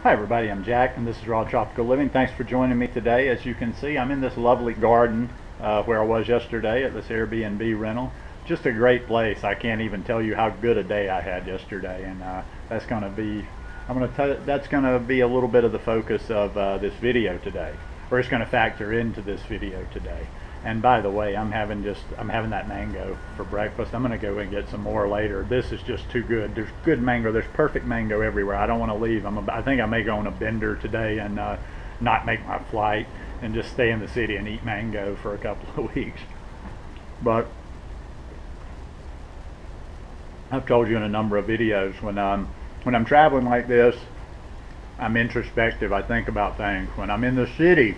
Hi everybody, I'm Jack and this is Raw Tropical Living. Thanks for joining me today. As you can see, I'm in this lovely garden where I was yesterday at this Airbnb rental. Just a great place. I can't even tell you how good a day I had yesterday, and that's going to be that's going to be a little bit of the focus of this video today, or it's going to factor into this video today. And by the way, I'm having that mango for breakfast. I'm going to go and get some more later. This is just too good. There's good mango. There's perfect mango everywhere. I don't want to leave. I think I may go on a bender today and not make my flight and just stay in the city and eat mango for a couple of weeks. But I've told you in a number of videos, when I'm traveling like this, I'm introspective. I think about things. When I'm in the city,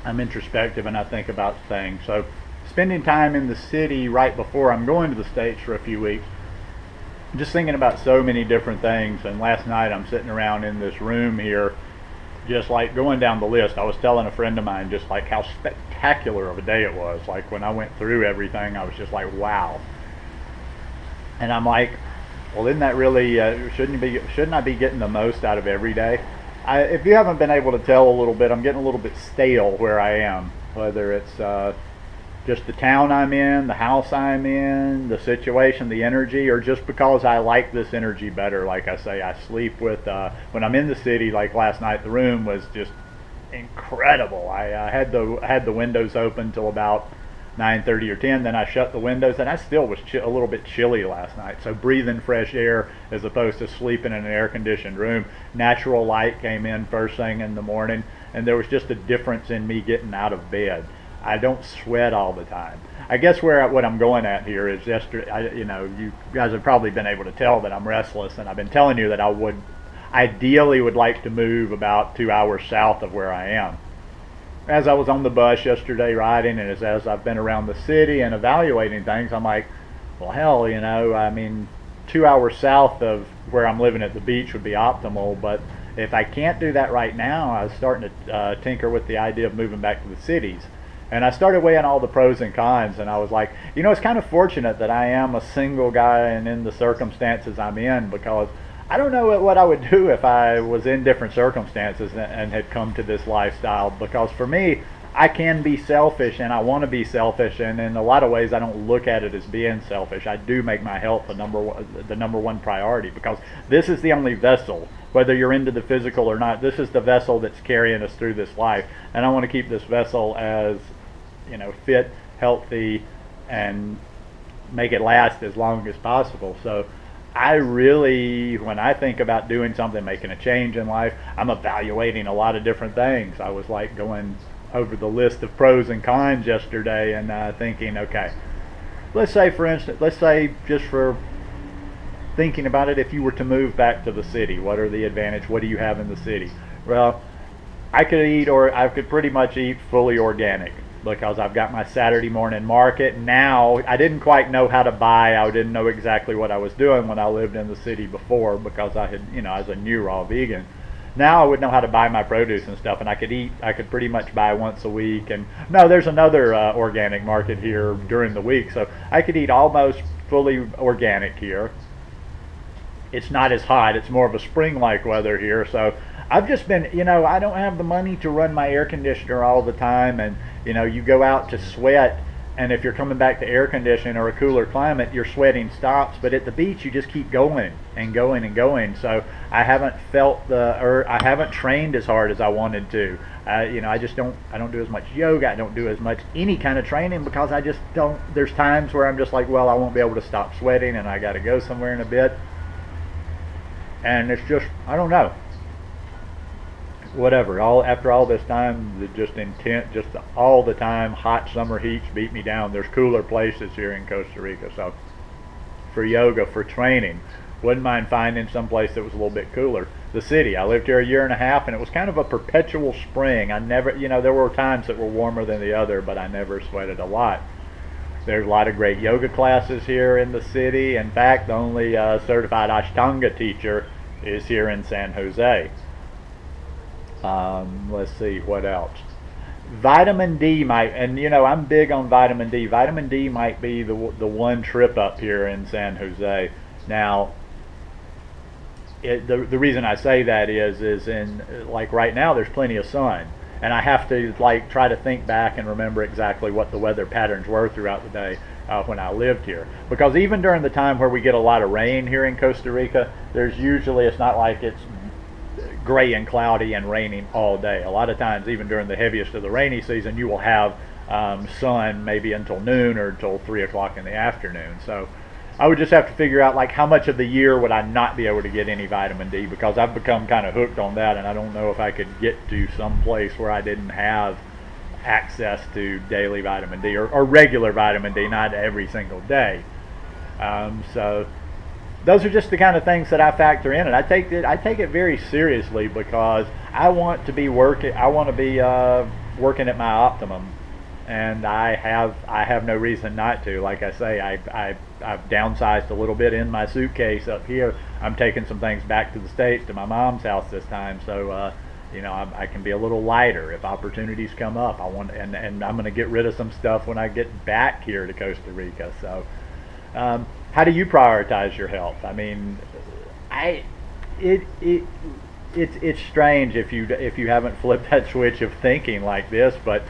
I'm introspective and I think about things. So spending time in the city right before I'm going to the States for a few weeks, just thinking about so many different things. And last night I'm sitting around in this room here, just like going down the list. I was telling a friend of mine just like how spectacular of a day it was. Like when I went through everything, I was just like, wow. And I'm like, well, isn't that really, shouldn't I be getting the most out of every day? If you haven't been able to tell a little bit, I'm getting a little bit stale where I am, whether it's just the town I'm in, the house I'm in, the situation, the energy, or just because I like this energy better. Like I say, I sleep with, when I'm in the city, like last night, the room was just incredible. I had the windows open till about 9:30 or 10. Then I shut the windows, and I still was a little bit chilly last night. So breathing fresh air as opposed to sleeping in an air-conditioned room. Natural light came in first thing in the morning, and there was just a difference in me getting out of bed. I don't sweat all the time. I guess what I'm going at here is yesterday. You guys have probably been able to tell that I'm restless, and I've been telling you that I ideally would like to move about 2 hours south of where I am. As I was on the bus yesterday riding, and as I've been around the city and evaluating things, I'm like, well, hell, 2 hours south of where I'm living at the beach would be optimal. But if I can't do that right now, I was starting to tinker with the idea of moving back to the cities. And I started weighing all the pros and cons, and I was like, it's kind of fortunate that I am a single guy and in the circumstances I'm in, because I don't know what I would do if I was in different circumstances and had come to this lifestyle. Because for me, I can be selfish and I want to be selfish, and in a lot of ways I don't look at it as being selfish. I do make my health the number one priority, because this is the only vessel, whether you're into the physical or not, this is the vessel that's carrying us through this life. And I want to keep this vessel as fit, healthy, and make it last as long as possible. So I really, when I think about doing something, making a change in life, I'm evaluating a lot of different things. I was like going over the list of pros and cons yesterday, and thinking, okay, let's say just for thinking about it, if you were to move back to the city, what are the advantages? What do you have in the city? Well, I could pretty much eat fully organic, because I've got my Saturday morning market. Now, I didn't quite know how to buy. I didn't know exactly what I was doing when I lived in the city before, because I was a new raw vegan. Now I would know how to buy my produce and stuff, and I could pretty much buy once a week. And no, there's another organic market here during the week, so I could eat almost fully organic here. It's not as hot. It's more of a spring-like weather here, so I've just been, I don't have the money to run my air conditioner all the time, and you go out to sweat, and if you're coming back to air conditioning or a cooler climate, your sweating stops. But at the beach, you just keep going and going and going. So I haven't I haven't trained as hard as I wanted to. I don't do as much yoga. I don't do as much any kind of training, because I just don't. There's times where I'm just like, well, I won't be able to stop sweating, and I got to go somewhere in a bit. And it's just, I don't know. Whatever. After all this time, all the time, hot summer heats beat me down. There's cooler places here in Costa Rica. So for yoga, for training, wouldn't mind finding some place that was a little bit cooler. The city. I lived here a year and a half, and it was kind of a perpetual spring. I never, there were times that were warmer than the other, but I never sweated a lot. There's a lot of great yoga classes here in the city. In fact, the only certified Ashtanga teacher is here in San Jose. Let's see, what else? Vitamin D I'm big on vitamin D. Vitamin D might be the one trip up here in San Jose. Now, the reason I say that is in like right now there's plenty of sun, and I have to like try to think back and remember exactly what the weather patterns were throughout the day when I lived here. Because even during the time where we get a lot of rain here in Costa Rica, there's usually, it's not like it's gray and cloudy and raining all day. A lot of times, even during the heaviest of the rainy season, you will have sun maybe until noon or until 3 o'clock in the afternoon. So I would just have to figure out like how much of the year would I not be able to get any vitamin D, because I've become kind of hooked on that, and I don't know if I could get to some place where I didn't have access to daily vitamin D or regular vitamin D, not every single day. So those are just the kind of things that I factor in, and I take it very seriously, because I want to be working at my optimum, and I have no reason not to. Like I say, I've downsized a little bit in my suitcase up here. I'm taking some things back to the States, to my mom's house this time, so I can be a little lighter if opportunities come up. And I'm going to get rid of some stuff when I get back here to Costa Rica. So how do you prioritize your health? I mean, it's strange if you haven't flipped that switch of thinking like this, but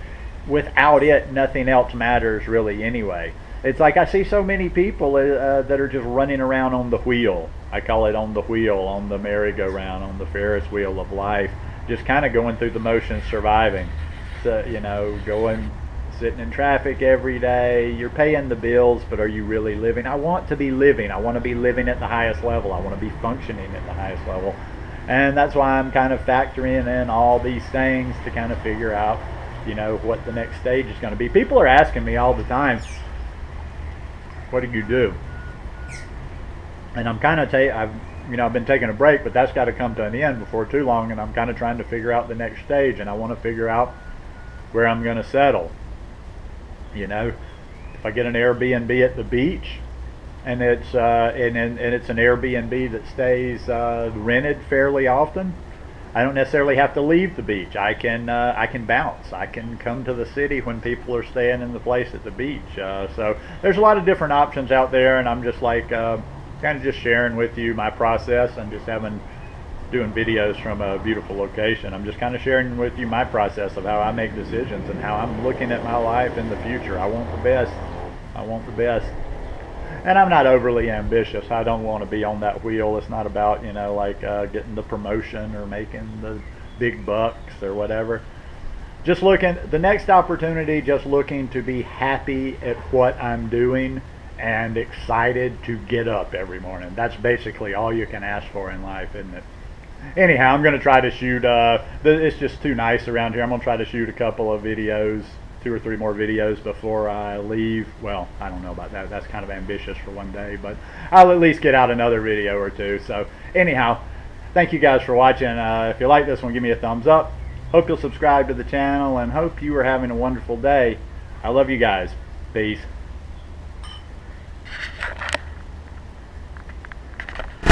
without it, nothing else matters really anyway. It's like I see so many people that are just running around on the wheel. I call it on the wheel, on the merry-go-round, on the Ferris wheel of life, just kind of going through the motions, surviving. So, sitting in traffic every day. You're paying the bills, but are you really living? I want to be living. I want to be living at the highest level. I want to be functioning at the highest level. And that's why I'm kind of factoring in all these things to kind of figure out, what the next stage is going to be. People are asking me all the time, what do you do? And I'm kind of I've been taking a break, but that's got to come to an end before too long, and I'm kind of trying to figure out the next stage, and I want to figure out where I'm going to settle. If I get an Airbnb at the beach, and it's it's an Airbnb that stays rented fairly often, I don't necessarily have to leave the beach. I can bounce. I can come to the city when people are staying in the place at the beach. So there's a lot of different options out there, and I'm just like kind of just sharing with you my process. I'm just doing videos from a beautiful location. I'm just kind of sharing with you my process of how I make decisions and how I'm looking at my life in the future. I want the best. I want the best. And I'm not overly ambitious. I don't want to be on that wheel. It's not about, getting the promotion or making the big bucks or whatever. Just the next opportunity, just looking to be happy at what I'm doing and excited to get up every morning. That's basically all you can ask for in life, isn't it? Anyhow, I'm going to try to shoot, it's just too nice around here. I'm going to try to shoot a couple of videos, 2 or 3 more videos before I leave. Well, I don't know about that. That's kind of ambitious for one day, but I'll at least get out another video or 2. So anyhow, thank you guys for watching. If you like this one, give me a thumbs up. Hope you'll subscribe to the channel, and hope you are having a wonderful day. I love you guys. Peace.